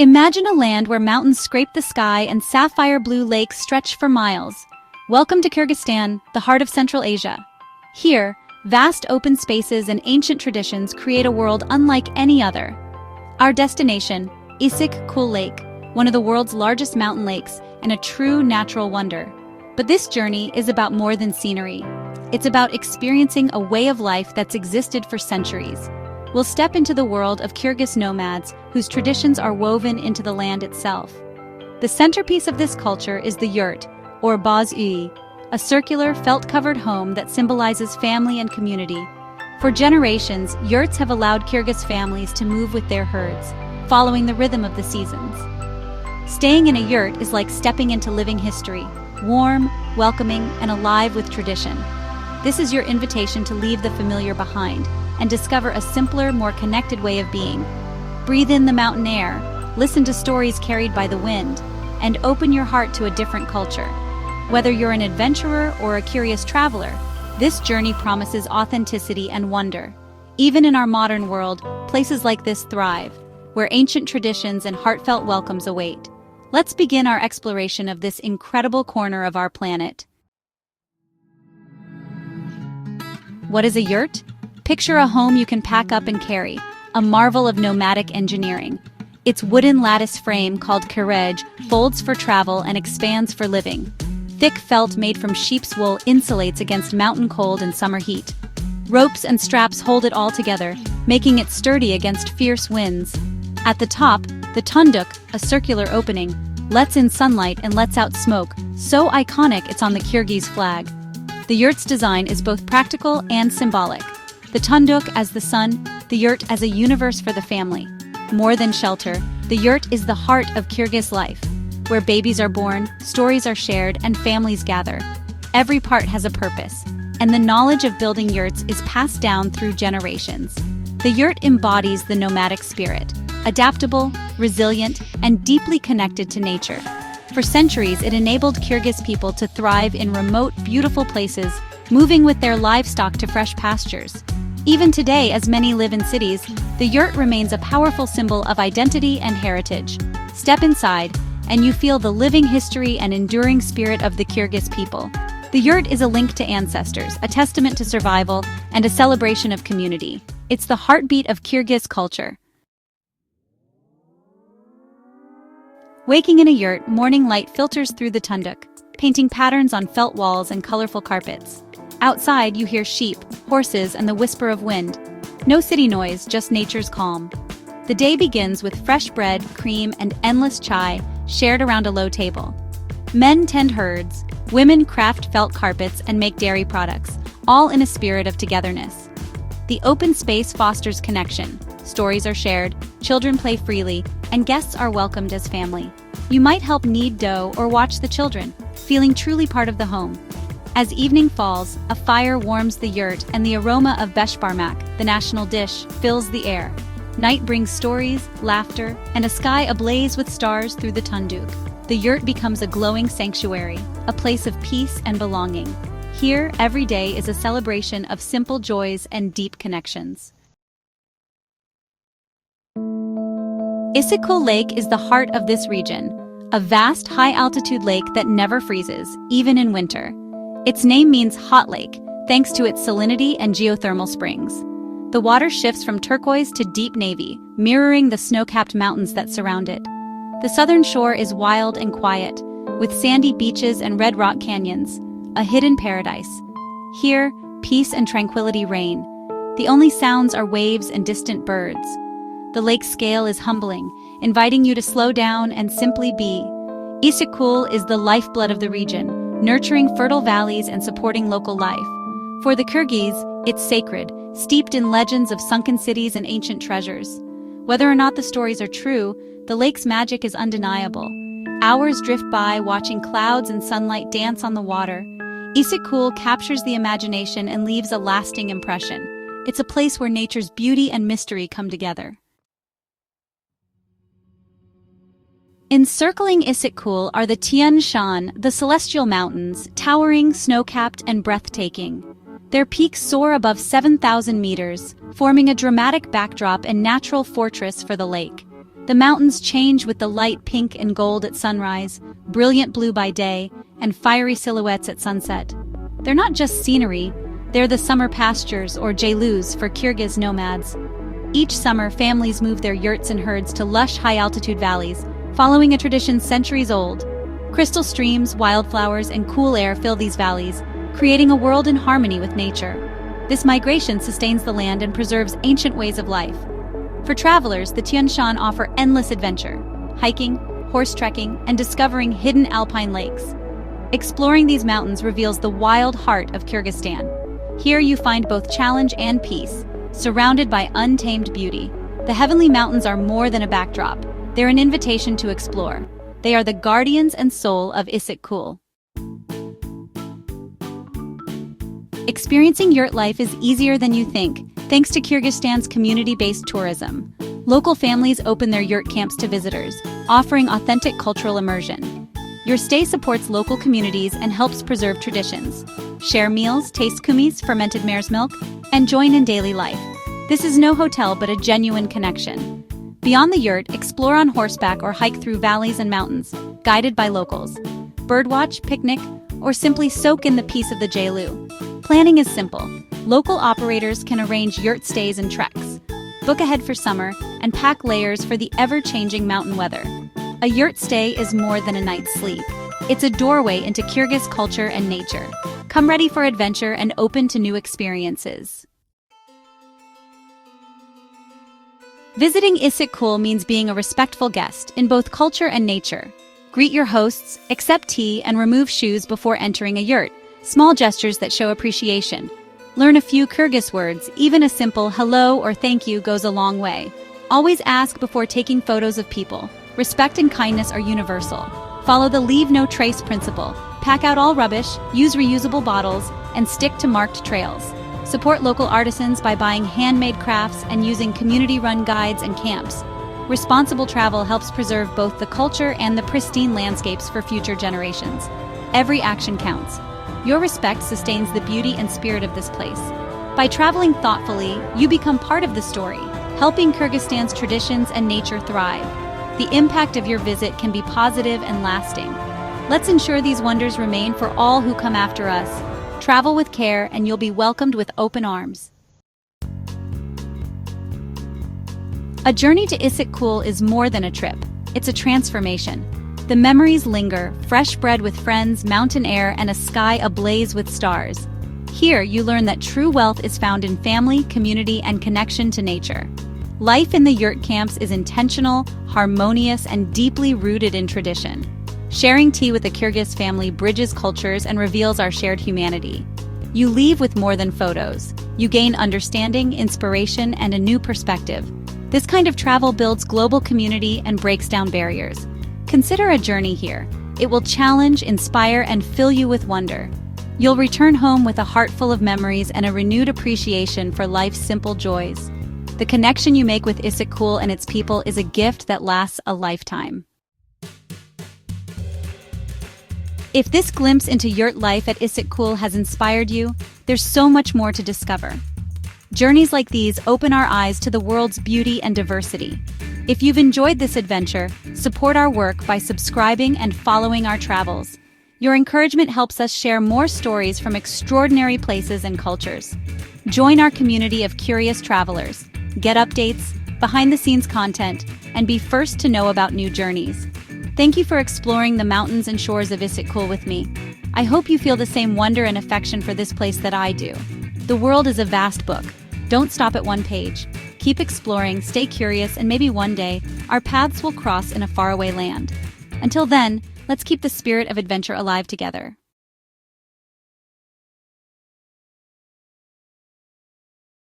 Imagine a land where mountains scrape the sky and sapphire blue lakes stretch for miles. Welcome to Kyrgyzstan, the heart of Central Asia. Here, vast open spaces and ancient traditions create a world unlike any other. Our destination, Issyk-Kul Lake, one of the world's largest mountain lakes and a true natural wonder. But this journey is about more than scenery. It's about experiencing a way of life that's existed for centuries. We'll step into the world of Kyrgyz nomads whose traditions are woven into the land itself. The centerpiece of this culture is the yurt, or baz-uy, a circular, felt-covered home that symbolizes family and community. For generations, yurts have allowed Kyrgyz families to move with their herds, following the rhythm of the seasons. Staying in a yurt is like stepping into living history, warm, welcoming, and alive with tradition. This is your invitation to leave the familiar behind and discover a simpler, more connected way of being. Breathe in the mountain air, listen to stories carried by the wind, and open your heart to a different culture. Whether you're an adventurer or a curious traveler, this journey promises authenticity and wonder. Even in our modern world, places like this thrive, where ancient traditions and heartfelt welcomes await. Let's begin our exploration of this incredible corner of our planet. What is a yurt? Picture a home you can pack up and carry, a marvel of nomadic engineering. Its wooden lattice frame, called kerej, folds for travel and expands for living. Thick felt made from sheep's wool insulates against mountain cold and summer heat. Ropes and straps hold it all together, making it sturdy against fierce winds. At the top, the tunduk, a circular opening, lets in sunlight and lets out smoke, so iconic it's on the Kyrgyz flag. The yurt's design is both practical and symbolic. The tunduk as the sun, the yurt as a universe for the family. More than shelter, the yurt is the heart of Kyrgyz life, where babies are born, stories are shared, and families gather. Every part has a purpose, and the knowledge of building yurts is passed down through generations. The yurt embodies the nomadic spirit, adaptable, resilient, and deeply connected to nature. For centuries, it enabled Kyrgyz people to thrive in remote, beautiful places, moving with their livestock to fresh pastures. Even today, as many live in cities, the yurt remains a powerful symbol of identity and heritage. Step inside, and you feel the living history and enduring spirit of the Kyrgyz people. The yurt is a link to ancestors, a testament to survival, and a celebration of community. It's the heartbeat of Kyrgyz culture. Waking in a yurt, morning light filters through the tunduk, painting patterns on felt walls and colorful carpets. Outside, you hear sheep, horses, and the whisper of wind. No city noise, just nature's calm. The day begins with fresh bread, cream, and endless chai shared around a low table. Men tend herds, women craft felt carpets and make dairy products, all in a spirit of togetherness. The open space fosters connection. Stories are shared, children play freely, and guests are welcomed as family. You might help knead dough or watch the children, feeling truly part of the home. As evening falls, a fire warms the yurt and the aroma of beshbarmak, the national dish, fills the air. Night brings stories, laughter, and a sky ablaze with stars through the tunduk. The yurt becomes a glowing sanctuary, a place of peace and belonging. Here, every day is a celebration of simple joys and deep connections. Issyk-Kul Lake is the heart of this region, a vast, high-altitude lake that never freezes, even in winter. Its name means hot lake, thanks to its salinity and geothermal springs. The water shifts from turquoise to deep navy, mirroring the snow-capped mountains that surround it. The southern shore is wild and quiet, with sandy beaches and red rock canyons, a hidden paradise. Here, peace and tranquility reign. The only sounds are waves and distant birds. The lake's scale is humbling, inviting you to slow down and simply be. Issyk-Kul is the lifeblood of the region, nurturing fertile valleys and supporting local life. For the Kyrgyz, it's sacred, steeped in legends of sunken cities and ancient treasures. Whether or not the stories are true, the lake's magic is undeniable. Hours drift by watching clouds and sunlight dance on the water. Issyk-Kul captures the imagination and leaves a lasting impression. It's a place where nature's beauty and mystery come together. Encircling Issyk-Kul are the Tian Shan, the celestial mountains, towering, snow-capped, and breathtaking. Their peaks soar above 7,000 meters, forming a dramatic backdrop and natural fortress for the lake. The mountains change with the light pink and gold at sunrise, brilliant blue by day, and fiery silhouettes at sunset. They're not just scenery, they're the summer pastures or jaylus for Kyrgyz nomads. Each summer, families move their yurts and herds to lush high-altitude valleys, following a tradition centuries old. Crystal streams, wildflowers, and cool air fill these valleys, creating a world in harmony with nature. This migration sustains the land and preserves ancient ways of life. For travelers, the Tian Shan offer endless adventure, hiking, horse trekking, and discovering hidden alpine lakes. Exploring these mountains reveals the wild heart of Kyrgyzstan. Here you find both challenge and peace, surrounded by untamed beauty. The heavenly mountains are more than a backdrop. They're an invitation to explore. They are the guardians and soul of Issyk-Kul. Experiencing yurt life is easier than you think, thanks to Kyrgyzstan's community-based tourism. Local families open their yurt camps to visitors, offering authentic cultural immersion. Your stay supports local communities and helps preserve traditions. Share meals, taste kumis, fermented mare's milk, and join in daily life. This is no hotel but a genuine connection. Beyond the yurt, explore on horseback or hike through valleys and mountains, guided by locals. Birdwatch, picnic, or simply soak in the peace of the Jailu. Planning is simple. Local operators can arrange yurt stays and treks. Book ahead for summer and pack layers for the ever-changing mountain weather. A yurt stay is more than a night's sleep. It's a doorway into Kyrgyz culture and nature. Come ready for adventure and open to new experiences. Visiting Issyk-Kul means being a respectful guest in both culture and nature. Greet your hosts, accept tea, and remove shoes before entering a yurt. Small gestures that show appreciation. Learn a few Kyrgyz words, even a simple hello or thank you goes a long way. Always ask before taking photos of people. Respect and kindness are universal. Follow the leave no trace principle. Pack out all rubbish, use reusable bottles, and stick to marked trails. Support local artisans by buying handmade crafts and using community-run guides and camps. Responsible travel helps preserve both the culture and the pristine landscapes for future generations. Every action counts. Your respect sustains the beauty and spirit of this place. By traveling thoughtfully, you become part of the story, helping Kyrgyzstan's traditions and nature thrive. The impact of your visit can be positive and lasting. Let's ensure these wonders remain for all who come after us. Travel with care and you'll be welcomed with open arms. A journey to Issyk-Kul is more than a trip. It's a transformation. The memories linger, fresh bread with friends, mountain air, and a sky ablaze with stars. Here, you learn that true wealth is found in family, community, and connection to nature. Life in the yurt camps is intentional, harmonious, and deeply rooted in tradition. Sharing tea with a Kyrgyz family bridges cultures and reveals our shared humanity. You leave with more than photos. You gain understanding, inspiration, and a new perspective. This kind of travel builds global community and breaks down barriers. Consider a journey here. It will challenge, inspire, and fill you with wonder. You'll return home with a heart full of memories and a renewed appreciation for life's simple joys. The connection you make with Issyk-Kul and its people is a gift that lasts a lifetime. If this glimpse into yurt life at Issyk-Kul has inspired you, there's so much more to discover. Journeys like these open our eyes to the world's beauty and diversity. If you've enjoyed this adventure, support our work by subscribing and following our travels. Your encouragement helps us share more stories from extraordinary places and cultures. Join our community of curious travelers. Get updates, behind-the-scenes content, and be first to know about new journeys. Thank you for exploring the mountains and shores of Issyk-Kul with me. I hope you feel the same wonder and affection for this place that I do. The world is a vast book. Don't stop at one page. Keep exploring, stay curious, and maybe one day, our paths will cross in a faraway land. Until then, let's keep the spirit of adventure alive together.